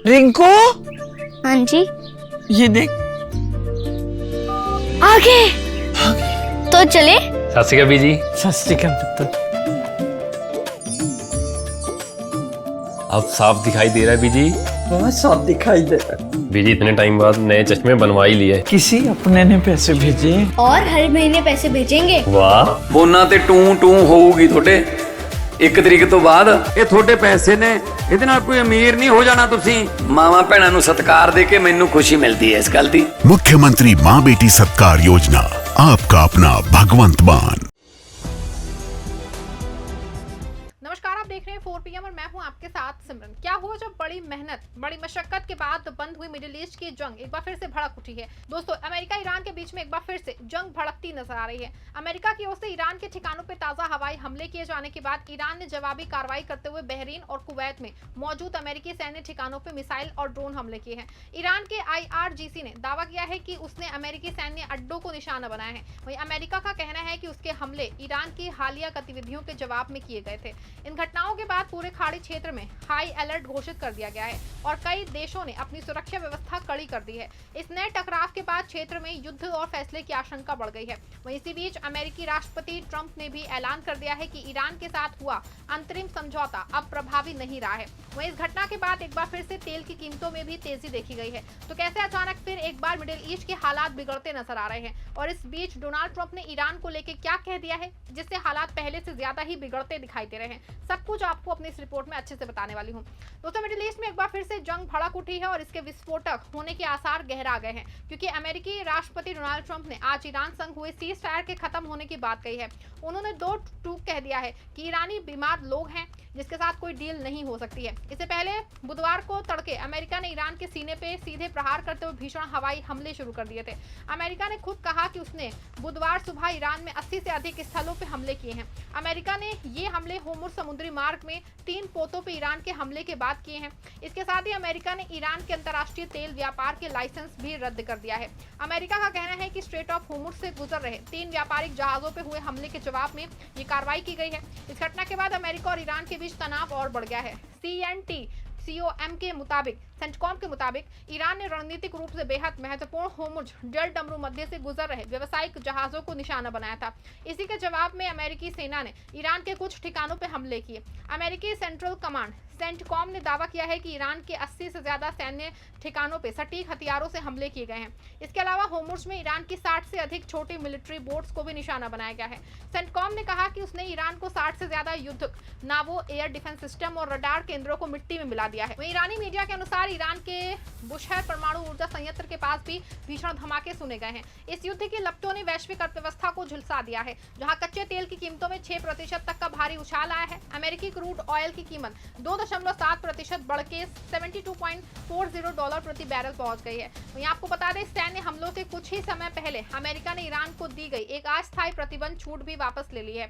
रिंकू, हाँ जी, ये देख। आगे तो चले। सत श्री अकाल बीजी। सत श्री अकाल पुत्र। अब साफ दिखाई दे रहा है बीजी। बहुत साफ दिखाई दे रहा है। बीजी इतने टाइम बाद नए चश्मे बनवा ही लिए। किसी अपने ने पैसे भेजे और हर महीने पैसे भेजेंगे। वाह। ਬੋਨਾਂ ਤੇ ਟੂ ਟੂ ਹੋਊਗੀ ਤੁਹਾਡੇ 1 ਤਰੀਕ ਤੋਂ ਬਾਅਦ। ਇਹ ਤੁਹਾਡੇ ਪੈਸੇ ਨੇ, ਇਹਦੇ ਨਾਲ ਕੋਈ ਅਮੀਰ ਨਹੀਂ ਹੋ ਜਾਣਾ ਤੁਸੀਂ। ਮਾਵਾਂ ਭੈਣਾਂ ਨੂੰ ਸਤਿਕਾਰ ਦੇ ਕੇ ਮੈਨੂੰ ਖੁਸ਼ੀ ਮਿਲਦੀ ਹੈ ਇਸ ਗੱਲ ਦੀ। मुख्यमंत्री माँ बेटी सत्कार योजना, आपका अपना भगवंत मान। नमस्कार, आप देख रहे हैं 4 PM और मैं हूं आपके साथ सिमरन। क्या हुआ जब बड़ी मेहनत, बड़ी मशक्कत के बाद बंद हुई मिडिल ईस्ट की जंग एक बार फिर से भड़क उठी है। दोस्तों, अमेरिका ईरान के बीच में एक बार फिर से जंग भड़कती नजर आ रही है। अमेरिका की ओर से ईरान के ठिकानों पर ताजा हवाई हमले किए जाने के बाद ईरान ने जवाबी कार्रवाई करते हुए बहरीन और कुवैत में मौजूद अमेरिकी सैन्य ठिकानों पर मिसाइल और ड्रोन हमले किए हैं। ईरान के IRGC ने दावा किया है कि उसने अमेरिकी सैन्य अड्डों को निशाना बनाया है। वहीं अमेरिका का कहना है कि उसके हमले ईरान की हालिया गतिविधियों के जवाब में किए गए थे। इन घटनाओं के बाद पूरे खाड़ी क्षेत्र में हाई अलर्ट घोषित कर दिया गया है और कई देशों ने अपनी सुरक्षा व्यवस्था कड़ी कर दी है। इस नए टकराव के बाद क्षेत्र में युद्ध और फैसले की आशंका बढ़ गई है। वहीं इसी बीच अमेरिकी राष्ट्रपति ट्रंप ने भी ऐलान कर दिया है कि ईरान के साथ हुआ अंतरिम समझौता अब प्रभावी नहीं रहा है। वहीं इस घटना के बाद एक बार फिर से तेल की कीमतों में भी तेजी देखी गई है। तो कैसे अचानक फिर एक बार मिडिल ईस्ट के हालात बिगड़ते नजर आ रहे हैं और इस बीच डोनाल्ड ट्रंप ने ईरान को लेकर क्या कह दिया है जिससे हालात पहले से ज्यादा ही बिगड़ते दिखाई दे रहे हैं, सब कुछ आपको अपनी इस रिपोर्ट में अच्छे से बताने वाली हूँ। दोस्तों, मिडिल ईस्ट में एक बार फिर से जंग भड़क उठी है और इसके विस्फोटक होने के आसार गहरा गए हैं क्योंकि अमेरिकी राष्ट्रपति डोनाल्ड ट्रंप ने आज ईरान संग हुए सीज फायर के खत्म होने की बात कही है। उन्होंने 2 टूक कह दिया है कि ईरानी बीमार लोग हैं जिसके साथ कोई डील नहीं हो सकती है। इससे पहले बुधवार को तड़के अमेरिका ने ईरान के सीने पे सीधे प्रहार करते हुए भीषण हवाई हमले शुरू कर दिए थे। अमेरिका ने खुद कहा कि उसने बुधवार सुबह ईरान में 80 से अधिक स्थलों पे हमले किए हैं। अमेरिका ने ये हमले होर्मुज़ समुद्री मार्ग में 3 पोतों पे ईरान के हमले के बाद किए हैं। इसके साथ ही अमेरिका ने ईरान के अंतर्राष्ट्रीय तेल व्यापार के लाइसेंस भी रद्द कर दिया है। अमेरिका का कहना है कि स्ट्रेट ऑफ होर्मुज़ से गुजर रहे 3 व्यापारिक जहाजों पे हुए हमले के जवाब में ये कार्रवाई की गई है। इस घटना के बाद अमेरिका और ईरान के बीच तनाव और बढ़ गया है। CENTCOM के मुताबिक सेंटकॉम के मुताबिक ईरान ने रणनीतिक रूप से बेहद महत्वपूर्ण होर्मुज़ जल डमरू मध्य से गुजर रहे व्यावसायिक जहाजों को निशाना बनाया था। इसी के जवाब में अमेरिकी सेना ने ईरान के कुछ ठिकानों पर हमले किए। अमेरिकी सेंट्रल कमांड सेंटकॉम ने दावा किया है कि ईरान के 80 से ज्यादा सैन्य ठिकानों पे सटीक हथियारों से हमले किए गए हैं। इसके अलावा होर्मुज़ में ईरान की 60 से अधिक छोटी मिलिट्री बोट्स को भी निशाना बनाया गया है। सेंटकॉम ने कहा कि उसने ईरान को 60 से ज्यादा युद्धक नावों, एयर डिफेंस सिस्टम और रडार केंद्रों को मिट्टी में मिला दिया है। वहीं ईरानी मीडिया के अनुसार ईरान के बुशहर परमाणु ऊर्जा संयंत्र के पास भी भीषण धमाके सुने गए हैं। इस युद्ध की लपटों ने वैश्विक अर्थव्यवस्था को झुलसा दिया है, जहां कच्चे तेल की कीमतों में 6% तक का भारी उछाल आया है। अमेरिकी क्रूड ऑयल की कीमत 2.7% बढ़ के $72.40 प्रति बैरल पहुंच गई है। वहीं आपको बता दें, सैन्य हमलों से कुछ ही समय पहले अमेरिका ने ईरान को दी गई एक अस्थायी प्रतिबंध छूट भी वापस ले ली है।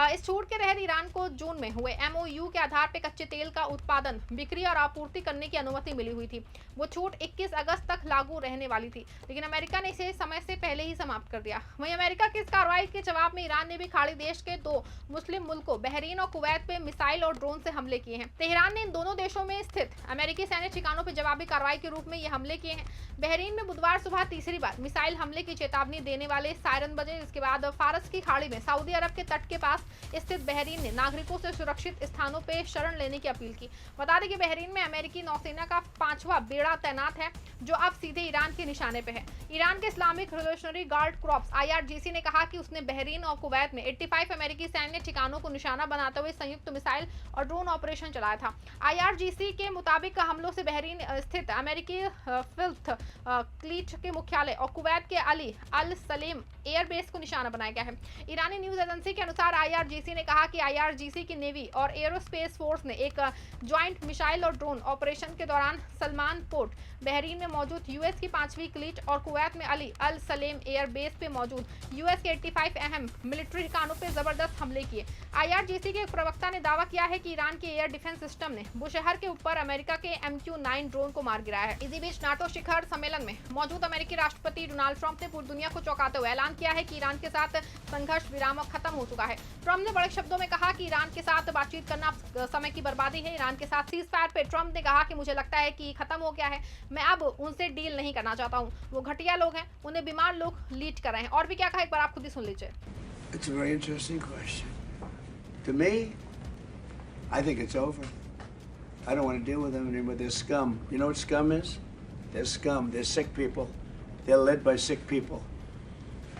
इस छूट के तहत ईरान को जून में हुए MOU के आधार पर कच्चे तेल का उत्पादन, बिक्री और आपूर्ति करने की अनुमति मिली हुई थी। वो छूट 21 अगस्त तक लागू रहने वाली थी, लेकिन अमेरिका ने इसे समय से पहले ही समाप्त कर दिया। वहीं अमेरिका की इस कार्रवाई के जवाब में ईरान ने भी खाड़ी देश के 2 मुस्लिम मुल्कों बहरीन और कुवैत पे मिसाइल और ड्रोन से हमले किए हैं। तेहरान ने इन दोनों देशों में स्थित अमेरिकी सैन्य ठिकानों पर जवाबी कार्रवाई के रूप में ये हमले किए हैं। बहरीन में बुधवार सुबह तीसरी बार मिसाइल हमले की चेतावनी देने वाले सायरन बजे। इसके बाद फारस की खाड़ी में सऊदी अरब के तट के पास स्थित बहरीन ने नागरिकों से सुरक्षित स्थानों पर शरण लेने की अपील की। बता दें कि बहरीन में अमेरिकी नौसेना का 5वां बेड़ा तैनात है, जो अब सीधे ईरान के निशाने पे है। ईरान के Islamic revolutionary guard corps IRGC ने कहा कि उसने बहरीन और कुवैत में 85 अमेरिकी सैन्य ठिकानों को निशाना बनाते हुए संयुक्त मिसाइल और ड्रोन ऑपरेशन चलाया था। IRGC के मुताबिक हमलों से बहरीन स्थित अमेरिकी फिफ्थ क्लीट के मुख्यालय और कुवैत के अली अल सलेम एयरबेस को निशाना बनाया गया है। ईरानी न्यूज एजेंसी के अनुसार IRGC ने कहा कि IRGC की नेवी और एरोस्पेस फोर्स ने एक ज्वाइंट मिसाइल और ड्रोन ऑपरेशन के दौरान सलमान पोर्ट, बहरीन में मौजूद US की 5वीं क्लीट और कुवैत में अली अल सलेम एयर बेस पे मौजूद US के 85 अहम मिलिट्री ठिकानों पे जबरदस्त हमले किए। IRGC के एक प्रवक्ता ने दावा किया है कि ईरान के एयर डिफेंस सिस्टम ने बुशहर के ऊपर अमेरिका के MQ-9 ड्रोन को मार गिराया है। इसी बीच नाटो शिखर सम्मेलन में मौजूद अमेरिकी राष्ट्रपति डोनाल्ड ट्रंप ने पूरी दुनिया को चौंकाते हुए ऐलान किया है कि ईरान के साथ संघर्ष विराम खत्म हो चुका है। ट्रंप ने बड़े शब्दों में कहा कि ईरान के साथ बातचीत करना समय की बर्बादी है। ईरान के साथ सीज फायर पे ट्रंप ने कहा कि मुझे लगता है कि खत्म हो गया है, मैं अब उनसे डील नहीं करना चाहता हूँ। वो घटिया लोग हैं, उन्हें बीमार लोग लीड कर रहे हैं। और भी क्या कहा एक बार आप खुद ही सुन लीजिए। It's a very interesting question. To me, I think it's over. I don't want to deal with them anymore. They're scum. You know what scum is? They're scum. They're sick people. They're led by sick people.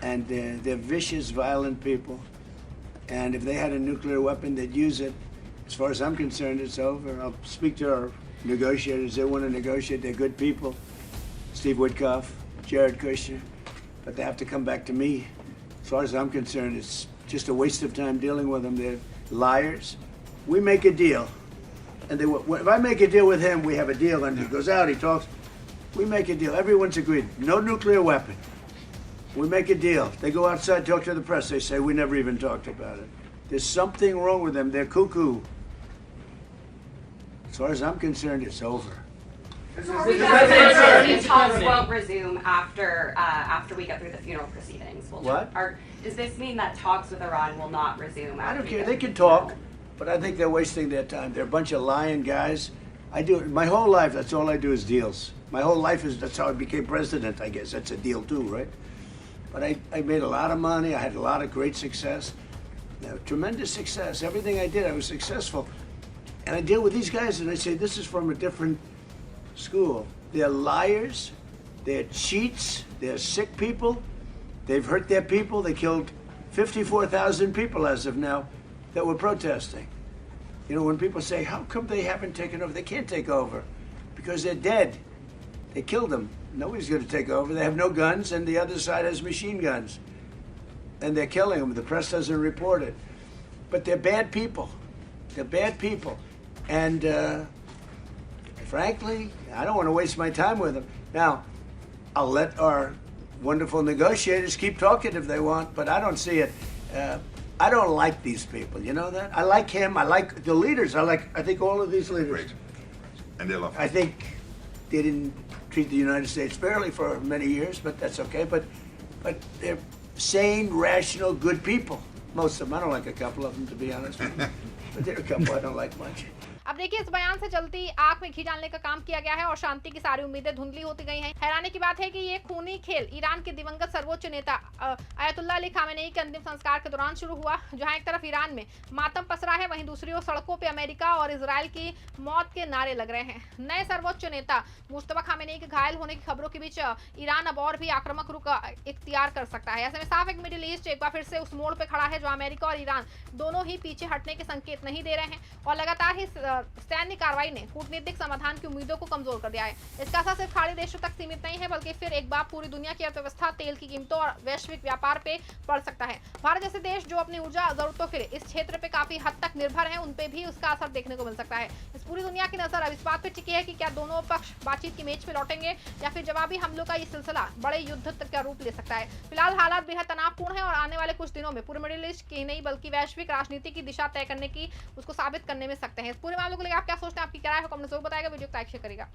And they're vicious, violent people. And if they had a nuclear weapon, they'd use it. As far as I'm concerned, it's over. I'll speak to our negotiators. They want to negotiate. They're good people. Steve Witkoff, Jared Kushner. But they have to come back to me. As far as I'm concerned, it's just a waste of time dealing with them. They're liars. We make a deal. And if I make a deal with him, we have a deal. And he goes out, he talks. We make a deal. Everyone's agreed. No nuclear weapon. We make a deal. They go outside, talk to the press. They say, we never even talked about it. There's something wrong with them. They're cuckoo. As far as I'm concerned, it's over. Talks won't resume after we get through the funeral proceedings. What? Does this mean that talks with Iran will not resume? I don't care. They can talk, but I think they're wasting their time. They're a bunch of lying guys. I do my whole life. That's all I do is deals. My whole life that's how I became president. I guess that's a deal too, right? But I made a lot of money. I had a lot of great success, tremendous success. Everything I did, I was successful. And I deal with these guys, and I say this is from a different school. They're liars. They're cheats. They're sick people. They've hurt their people. They killed 54,000 people as of now that were protesting. You know, when people say, how come they haven't taken over? They can't take over because they're dead. They killed them. Nobody's going to take over. They have no guns, and the other side has machine guns. And they're killing them. The press doesn't report it. But they're bad people. They're bad people. And frankly, I don't want to waste my time with them. Now, I'll let our wonderful negotiators keep talking if they want, but I don't see it. I don't like these people. You know that? I like him. I like the leaders. I think all of these leaders. Great. And they love I think they didn't treat the United States fairly for many years, but that's okay. But they're sane, rational, good people. Most of them. I don't like a couple of them, to be honest with you. But there are a couple I don't like much. अब देखिए, इस बयान से चलती आंख में घी डालने का काम किया गया है और शांति की सारी उम्मीदें धुंधली होती गई हैं। हैरानी की बात है कि ये खूनी खेल ईरान के दिवंगत सर्वोच्च नेता आयतुल्लाह अली खामेनेई के अंतिम संस्कार के दौरान शुरू हुआ, जहां एक तरफ ईरान में मातम पसरा है, वहीं दूसरी ओर सड़कों पे अमेरिका और इजराइल की मौत के नारे लग रहे हैं। नए सर्वोच्च नेता मुस्तफा खामेनेई के घायल होने की खबरों के बीच ईरान अब और भी आक्रामक रुख इख्तियार कर सकता है। ऐसे में साफ एक मिडिल ईस्ट एक बार फिर से उस मोड़ पे खड़ा है जो अमेरिका और ईरान दोनों ही पीछे हटने के संकेत नहीं दे रहे हैं और लगातार ही सैन्य कार्रवाई ने कूटनीतिक समाधान की उम्मीदों को कमजोर कर दिया है। इसका असर सिर्फ खाड़ी देशों तक सीमित नहीं है, बल्कि फिर एक बार पूरी दुनिया की अर्थव्यवस्था, तेल की कीमतों और वैश्विक व्यापार पे पड़ सकता है। भारत जैसे देश जो अपनी ऊर्जा जरूरतों के लिए इस क्षेत्र पे काफी हद तक निर्भर है, उन पे भी उसका असर देखने को मिल सकता है। इस पूरी दुनिया की नजर अब इस बात पे टिकी है कि क्या दोनों पक्ष बातचीत की मेज पे लौटेंगे या फिर जवाबी हमलों का ये सिलसिला बड़े युद्ध तक का रूप ले सकता है। फिलहाल हालात बेहद तनावपूर्ण है और आने वाले कुछ दिनों में पूरे मिडिल ईस्ट की नहीं बल्कि वैश्विक राजनीति की दिशा तय करने की, उसको साबित करने में सकते हैं। इस पूरे मामले को लेकर आप क्या सोचते हैं? आपकी क्या राय है? कमेंट में जरूर बताएगा। वीडियो को लाइक शेयर करेगा।